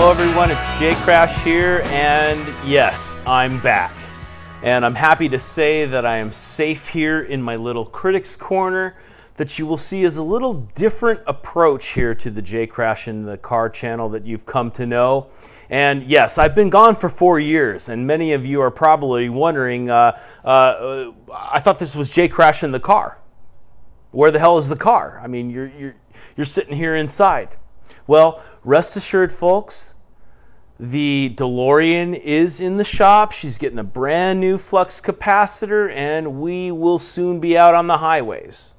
Hello everyone, it's Jcrash here, and yes, I'm back. And I'm happy to say that I am safe here in my little Critics Corner that you will see is a little different approach here to the Jcrashinthecar channel that you've come to know. And yes, I've been gone for 4 years, and many of you are probably wondering, I thought this was Jcrashinthecar. Where the hell is the car? I mean, you're sitting here inside. Well, rest assured, folks, the DeLorean is in the shop. She's getting a brand new flux capacitor, and we will soon be out on the highways,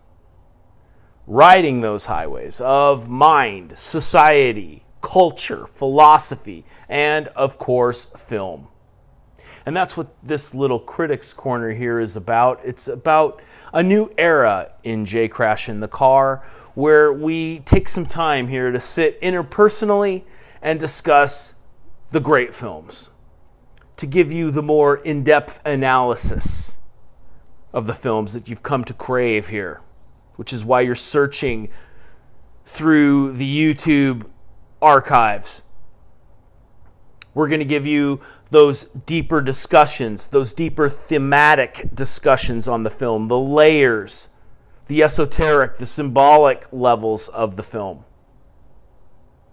riding those highways of mind, society, culture, philosophy, and, of course, film. And that's what this little Critics Corner here is about. It's about a new era in Jcrashinthecar, where we take some time here to sit interpersonally and discuss the great films, to give you the more in-depth analysis of the films that you've come to crave here, which is why you're searching through the YouTube archives. We're going to give you those deeper discussions, those deeper thematic discussions on the film, the layers, the esoteric, the symbolic levels of the film.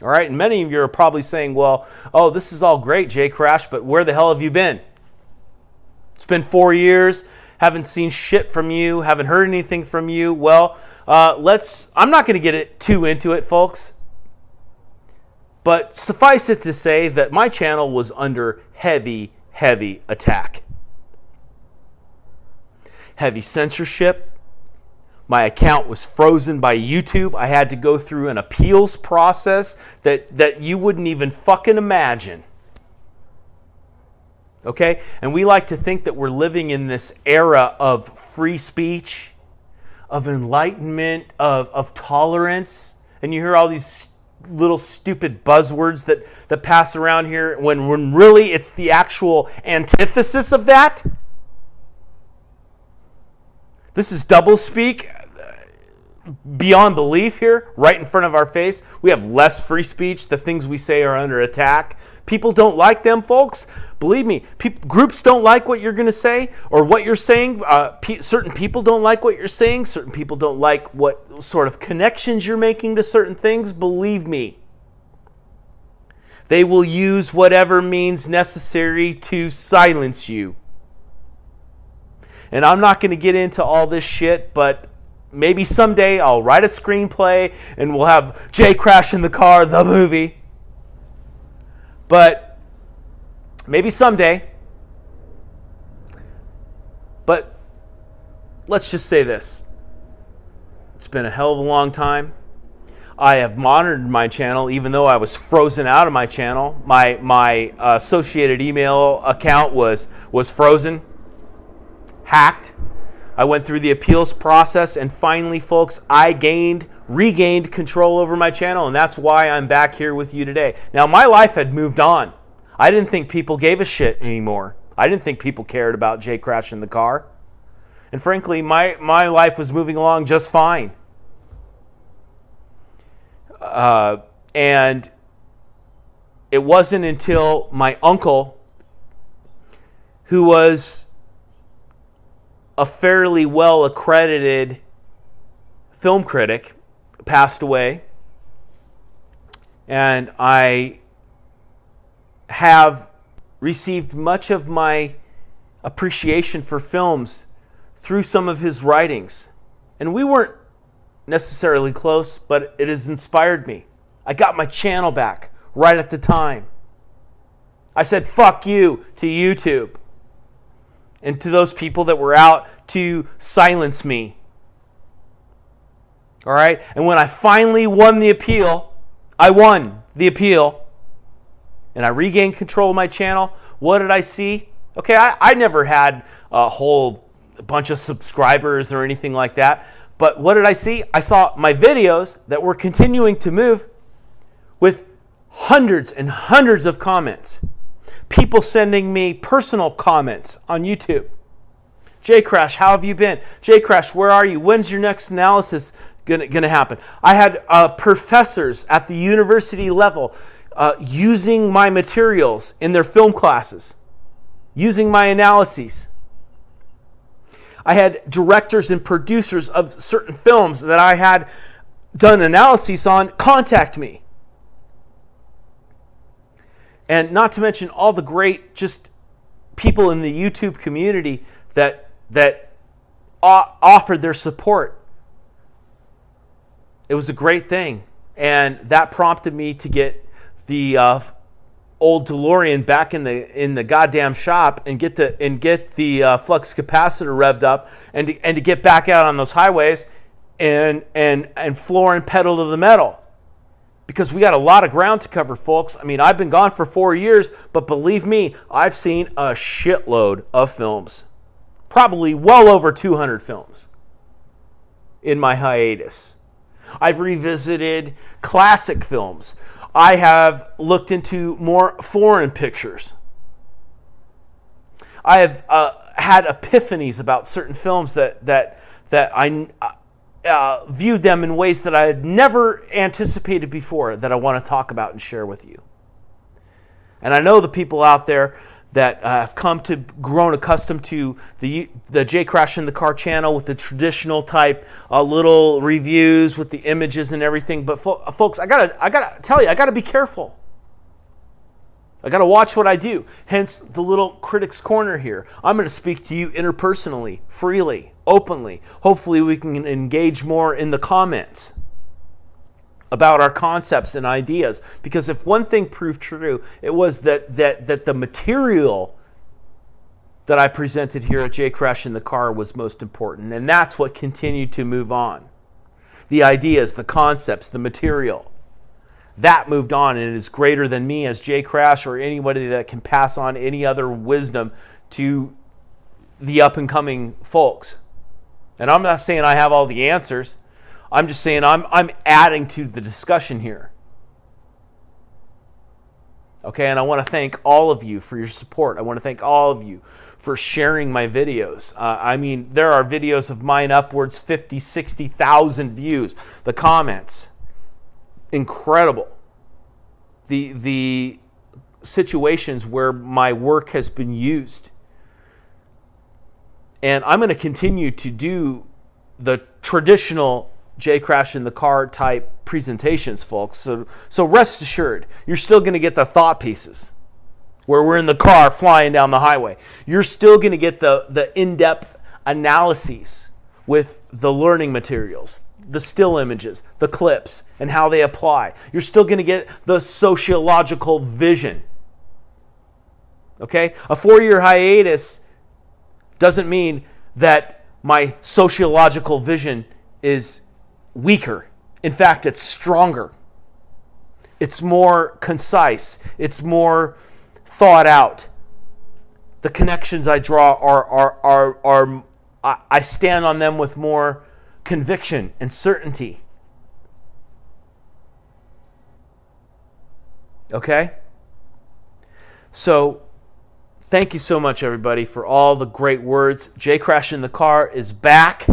All right, and many of you are probably saying, well, oh, this is all great, Jcrash, but where the hell have you been? It's been 4 years, haven't seen shit from you, haven't heard anything from you. Well, I'm not going to get too into it, folks. But suffice it to say that my channel was under heavy, heavy attack. Heavy censorship. My account was frozen by YouTube. I had to go through an appeals process that you wouldn't even fucking imagine. Okay? And we like to think that we're living in this era of free speech, of enlightenment, of tolerance. And you hear all these little stupid buzzwords that pass around here when really it's the actual antithesis of that. This is doublespeak beyond belief here, right in front of our face. We have less free speech. The things we say are under attack. People don't like them, folks. Believe me, groups don't like what you're going to say or what you're saying. Certain people don't like what you're saying. Certain people don't like what sort of connections you're making to certain things. Believe me. They will use whatever means necessary to silence you. And I'm not going to get into all this shit, but maybe someday I'll write a screenplay and we'll have Jcrashinthecar, the movie. But maybe someday. But let's just say this. It's been a hell of a long time. I have monitored my channel, even though I was frozen out of my channel. My associated email account was frozen. Hacked. I went through the appeals process, and finally, folks, I regained control over my channel, and that's why I'm back here with you today. Now, my life had moved on. I didn't think people gave a shit anymore. I didn't think people cared about Jcrashinthecar. And frankly, my life was moving along just fine. And it wasn't until my uncle, who was a fairly well-accredited film critic, passed away. And I have received much of my appreciation for films through some of his writings. And we weren't necessarily close, but it has inspired me. I got my channel back right at the time. I said, fuck you to YouTube. And to those people that were out to silence me. All right? And when I finally won the appeal, I won the appeal, and I regained control of my channel, what did I see? Okay, I never had a whole bunch of subscribers or anything like that. But what did I see? I saw my videos that were continuing to move with hundreds and hundreds of comments. People sending me personal comments on YouTube. Jcrash, how have you been? Jcrash, where are you? When's your next analysis going to happen? I had professors at the university level using my materials in their film classes, using my analyses. I had directors and producers of certain films that I had done analyses on contact me. And not to mention all the great just people in the YouTube community that offered their support. It was a great thing. And that prompted me to get the old DeLorean back in the goddamn shop and get the flux capacitor revved up and to get back out on those highways and floor and pedal to the metal. Because we got a lot of ground to cover, folks. I mean, I've been gone for 4 years, but believe me, I've seen a shitload of films. Probably well over 200 films in my hiatus. I've revisited classic films. I have looked into more foreign pictures. I have had epiphanies about certain films that I viewed them in ways that I had never anticipated before that I want to talk about and share with you. And I know the people out there that have grown accustomed to the Jcrashinthecar channel with the traditional type little reviews with the images and everything. But folks, I gotta tell you, I gotta be careful. I gotta watch what I do. Hence the little critics corner here. I'm gonna speak to you interpersonally, freely, openly. Hopefully we can engage more in the comments about our concepts and ideas. Because if one thing proved true, it was that the material that I presented here at Jcrashinthecar was most important. And that's what continued to move on. The ideas, the concepts, the material. That moved on, and it is greater than me as Jcrash or anybody that can pass on any other wisdom to the up-and-coming folks. And I'm not saying I have all the answers. I'm just saying I'm adding to the discussion here. Okay, and I want to thank all of you for your support. I want to thank all of you for sharing my videos. I mean, there are videos of mine upwards 50, 60,000 views. The comments, incredible. The situations where my work has been used. And I'm going to continue to do the traditional Jcrashinthecar type presentations, folks. So rest assured, you're still going to get the thought pieces where we're in the car flying down the highway. You're still going to get the in-depth analyses with the learning materials, the still images, the clips, and how they apply. You're still going to get the sociological vision. Okay? A 4-year hiatus doesn't mean that my sociological vision is weaker. In fact, it's stronger. It's more concise. It's more thought out. The connections I draw are I stand on them with more conviction and certainty. Okay? So, thank you so much, everybody, for all the great words. Jcrashinthecar is back.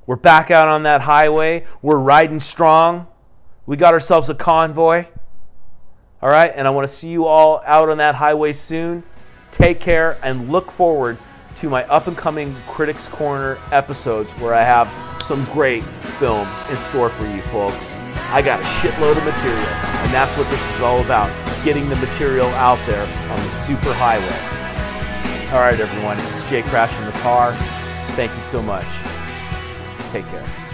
We're back out on that highway. We're riding strong. We got ourselves a convoy. All right? And I want to see you all out on that highway soon. Take care and look forward to my up-and-coming Critics Corner episodes where I have some great films in store for you folks. I got a shitload of material, and that's what this is all about, getting the material out there on the super highway. All right, everyone, it's Jcrashinthecar. Thank you so much. Take care.